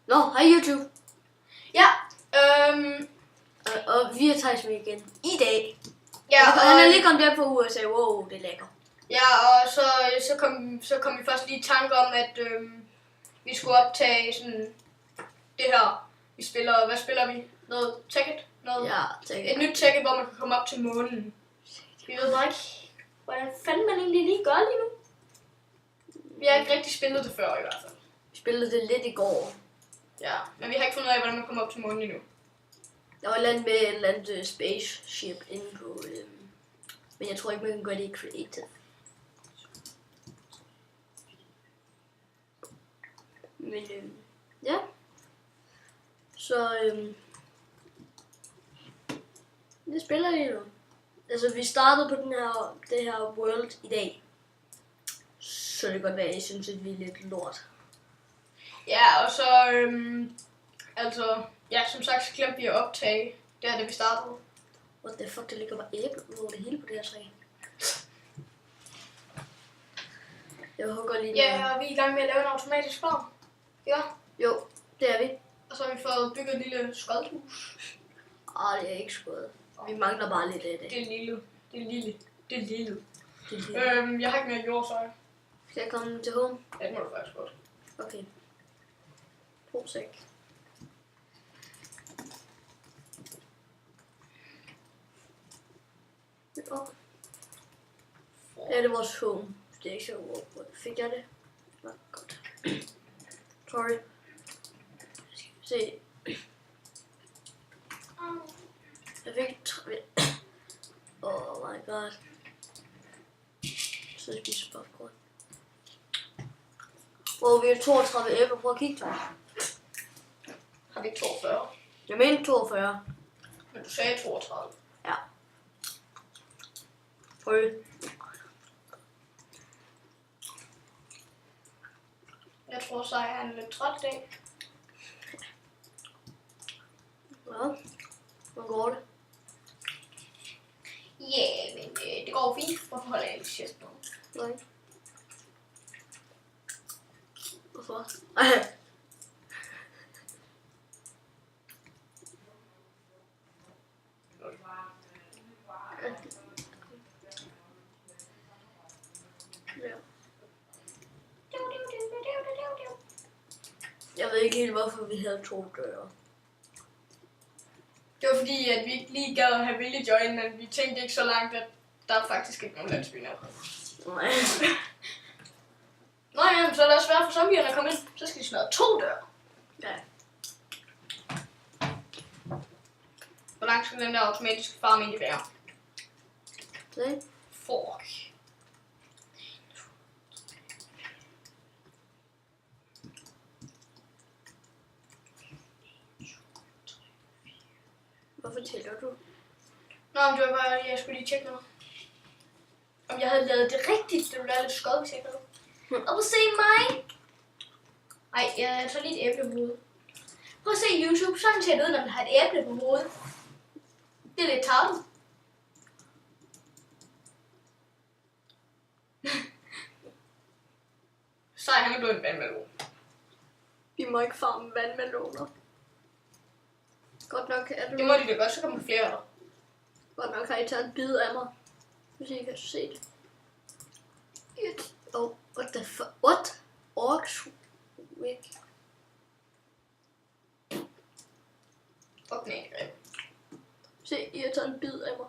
Nå, hej YouTube. Ja, Og vi er Thijs med igen i dag. ja, Og han er lige kommet hjem fra uge og sagde, wow, det er lækker. ja, og så kom vi først lige i tanke om, at vi skulle optage sådan det her. Hvad spiller vi? Noget Tekkit? Ja, Et nyt Tekkit, hvor man kan komme op til månen. Vi ved bare ikke, hvordan fanden man egentlig lige gør lige nu. Vi har ikke rigtig spillet det før i hvert fald. Vi spillede det lidt i går. Ja, men vi har ikke fundet ud af, hvordan man kommer op til månen endnu. Der var et eller andet med et eller andet spaceship inde på, men jeg tror ikke, man kan gøre det i creative. Men ja. Så det spiller vi nu. Altså vi startede på det her world i dag. Så det kan godt være, at jeg synes, at vi er lidt lort. Ja, og så som sagt, så glemte vi at optage det her, da vi startede. What the fuck, der ligger bare æble over det hele på det her træ. Jeg hugger lige noget. Ja, og vi er i gang med at lave en automatisk farm. Ja. Jo, det er vi. Og så har vi fået bygget et lille skoldhus. Det er ikke skåret. Vi mangler bare lidt af det. Det er lille. Det Jeg har ikke mere jord, så Skal jeg komme til home? ja, det må du faktisk godt. Okay. Prosæk. Ja, det er vores home. Det er ikke så hvor fik jeg det? Nå, godt. Sorry. Se. Jeg fik oh my god. Så jeg spiser popcorn. Wow, vi har 32 æbler. Prøv at kigge til. Har vi ikke 42? Jeg mener 42. Men du sagde 32. Ja. Prøv. Jeg tror så, jeg er en lidt træt dag. Ja. Hvordan går det? Ja, men det går fint. Hvorfor holder jeg ikke kæft nu? Nej. Hvorfor? Jeg ved ikke helt, hvorfor vi havde 2 døre. Det var fordi, at vi ikke lige gad at have villager ind, men vi tænkte ikke så langt, at der er faktisk ikke nogen landsby nær. Nej. Nå ja, så er det også svært for zombierne at komme ind. Så skal de smadre 2 døre. Ja. Hvor langt skal den der automatiske farm egentlig være? Se. Fuck. Hvorfor tæller du? Nå, men det var bare, jeg skulle lige tjekke noget. Om jeg havde lavet det rigtigt, det ville være lidt skød, hvis jeg ikke havde. Og prøv at se mig. Ej, jeg tager lige et æble på hovedet. Prøv at se YouTube, sådan ser det ud, når man har et æble på hovedet. Det er lidt tartet. Sej, han er blevet en vandmelon. Vi må ikke farme vandmeloner. Godt nok er du... Det må de da godt, så kommer flere af dig. Godt nok har I taget en bid af mig. Hvis I kan se det. Oh, what the fuck? What? Orks? Væk. Fuck nej, greb. Se, I har taget en bid af mig.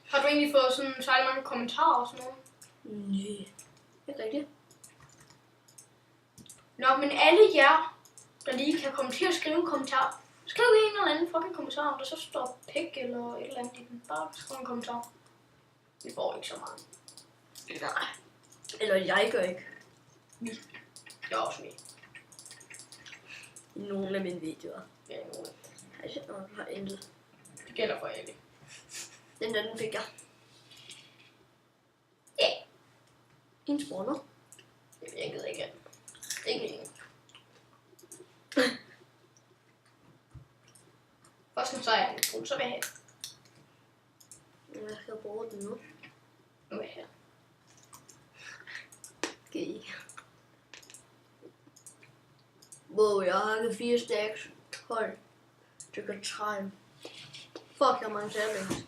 Har du egentlig fået sådan særlig mange kommentarer og sådan noget? Nej. Ikke rigtigt. Nå, men alle jer, der lige kan komme til at skrive en kommentar, skriv en eller anden fucking kommentar, om der så står pik eller et eller andet i den. Bare skriv en kommentar. Vi får ikke så meget. Nej. Eller jeg gør ikke. Jeg er også med. I nogle af mine videoer. Ja, nogle. Jeg har intet. Det gælder for alle. Den der, den fik jeg. Ja. Yeah. En spawner. Det virkede ikke. Ikke en. Først nu så er jeg en brud, så vil jeg have den. Jeg skal bruge den nu. Nu er jeg her. jeg har hakket 4 stacks. 12. Det gør 30. Fuck, jeg har mange saplings.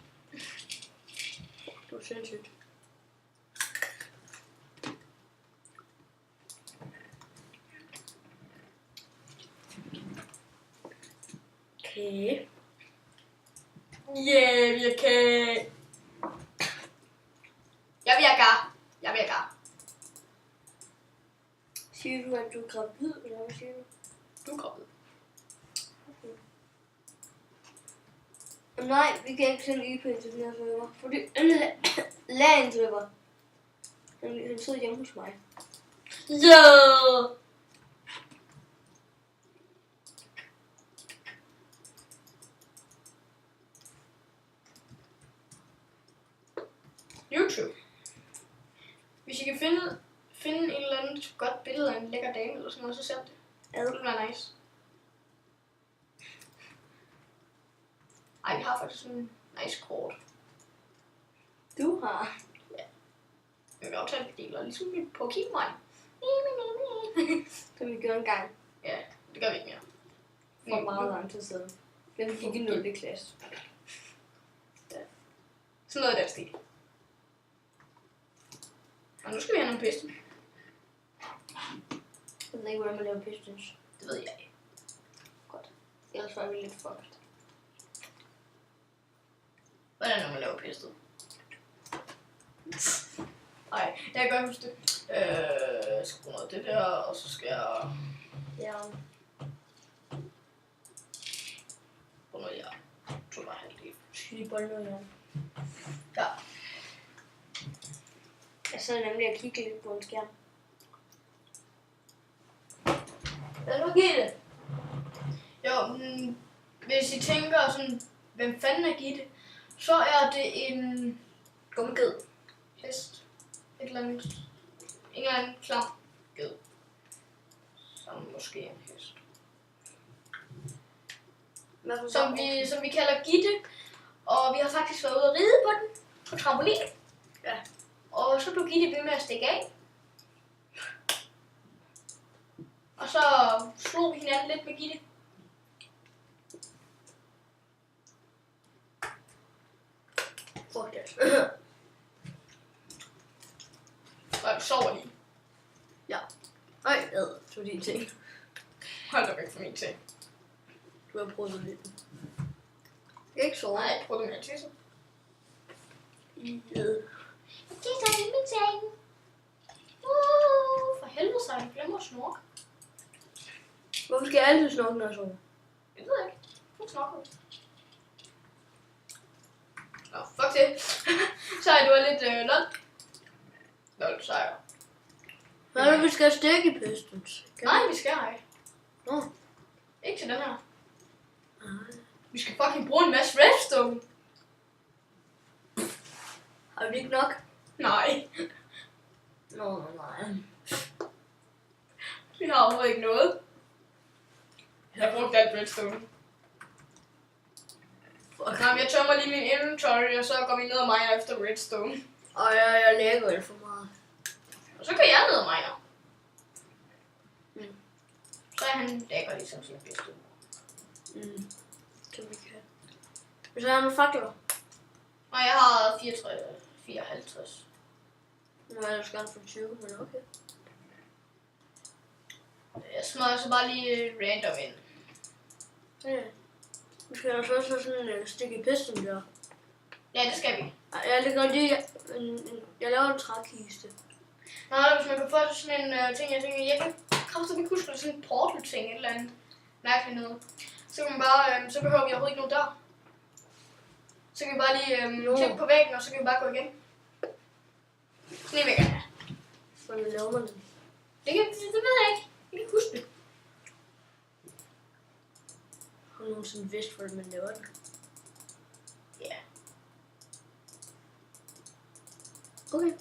Det var sindssygt. Okay. Yeah, vi er okay. Jeg virker. Siger du, at du er gravid, eller hvad siger du? Du er gravid. Nej, vi kan ikke sende IP til den her server. Fordi LAN server. Han sidder hjemme hos mig. Jo! YouTube. Hvis I kan finde et eller andet godt billede af en lækker dame eller sådan noget, så send det. Ja. Det ville være nice. Ej, vi har faktisk sådan en nice kort. Du har. Ja. Jeg vil aftale, at vi deler ligesom i Pokémon. Kan vi gøre en gang. Ja, det gør vi ikke mere. For meget lang tid siden. Den gik i 0. klasse. Ja. Sådan noget af den stil. Og nu skal vi have nogle pistons. Jeg ved ikke, hvordan man laver pistons. Det ved jeg ikke. Godt. Ellers var vi lidt fucked. Hvordan når man laver piston? Ej, jeg kan godt huske det. Jeg skal bruge noget af det der, og så skal jeg Ja. bruge noget her. Jeg tror bare halvdelen. Skal vi bolle noget her? Ja. Jeg sad nemlig og kiggede lidt på en skærm. Hvad er det? Jo, hvis I tænker sådan, hvem fanden er Gitte, så er det en gummiged. Hest. Et eller andet. En eller anden klam ged. Som måske er en hest. Som vi kalder Gitte. Og vi har faktisk været ude at ride på den. På trampolin. Ja. Og så blev Gitte ved med at stikke af. Og så slog vi hinanden lidt med Gitte. Fuck det. Og vi sover lige. Ja. Ej, tog dine ting. Hold da væk fra min ting. Du har prøvet lidt. Jeg ikke sove. Nej, prøv det med at tisse. Ja. Tisser i min seng. For helvede, så jeg glemmer at snorke. Hvorfor skal jeg altid snorke, når jeg sover? Jeg ved ikke. Nu snorker vi. Nå, fuck det. Så er du lidt lol. Lol, sejr. Hvad er det, vi skal stikke i pistons? Nej, vi skal ej. Nå. Ikke til den her. Vi skal fucking bruge en masse redstone. Har vi ikke nok? Nej. Nej. Vi har overhovedet ikke noget. Jeg har brugt alt redstone. Kom, jeg tømmer lige min inventory, og så går vi ned og miner efter redstone. Og jeg lægger det for meget. Og så kan jeg ned og miner. Så er han lækker ligesom sin pistol. Så vi kan. Hvis jeg har nogle fakler. Og jeg har 54. Nu er jeg gerne for 20, men okay. Jeg smadrer så bare lige random ind. Ja. Vi skal altså også have sådan en stik i pisten der. Ja, det skal vi. Jeg lægger lige jeg laver en trækiste. Nej, hvis man kan få sådan en ting, jeg tænker, jeg kan kraftigt ikke huske, sådan en portal-ting, et eller andet mærkeligt noget. Så kan man bare, så behøver vi overhovedet ikke nogen dør. Så kan vi bare lige klikke på væggen, og så kan vi bare gå igen. Sådan en vil jeg gerne have. Hvordan laver man det? Det ved jeg ikke. Jeg kan ikke huske det. Har du nogensinde vidst, hvordan man laver det? Ja. Okay.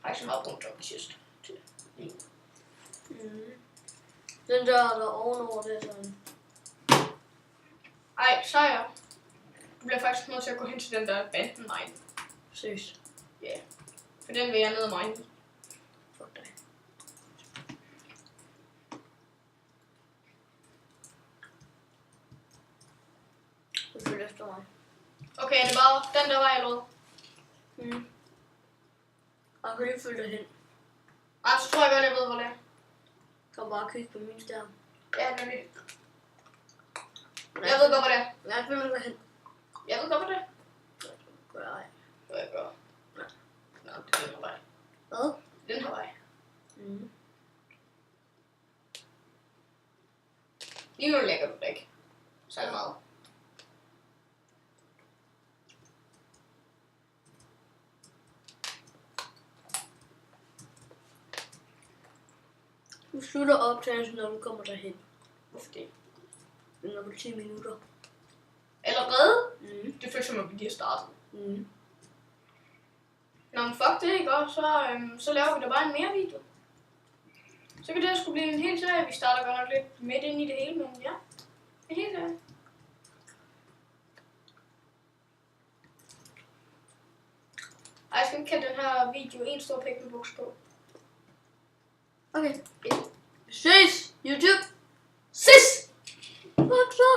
Faktisk meget brugt om chest til lige. Den der ovenover, det er sådan. Ej, sejr. Du bliver faktisk nødt til at gå hen til den der banden mine. Seriøst. Ja. Yeah. For den vil jeg ned og mine. Fuck dig. Okay, det var den der vej, eller hvad? Mm. Og jeg kan lige følge dig hen. Ej, så tror jeg godt, jeg ved, hvor det er. Kom bare og kigge på min skærm. Ja, nemlig. Jeg ved godt, hvor det er. Jeg følger dig hen. Jeg ved godt, hvor det er. Gør jeg. Hvad jeg gør? Nå, det er den her vej. Hvad? Den her vej. Mm. Lige nu lægger du det ikke. Så er det meget. Du slutter optagelsen, når du kommer derhen. Hvorfor det? Den er på 10 minutter. Allerede? Mm. Det føles som, at vi lige har startet. Mm. Nå, men fuck det, ikke? Og så laver vi da bare en mere video. Så kan det her sgu blive en hel serie. Vi starter godt nok lidt midt ind i det hele, men ja. En hel serie. Ej, jeg skal ikke kalde den her video en stor pæk med buks på. Okay. Vi ses, YouTube!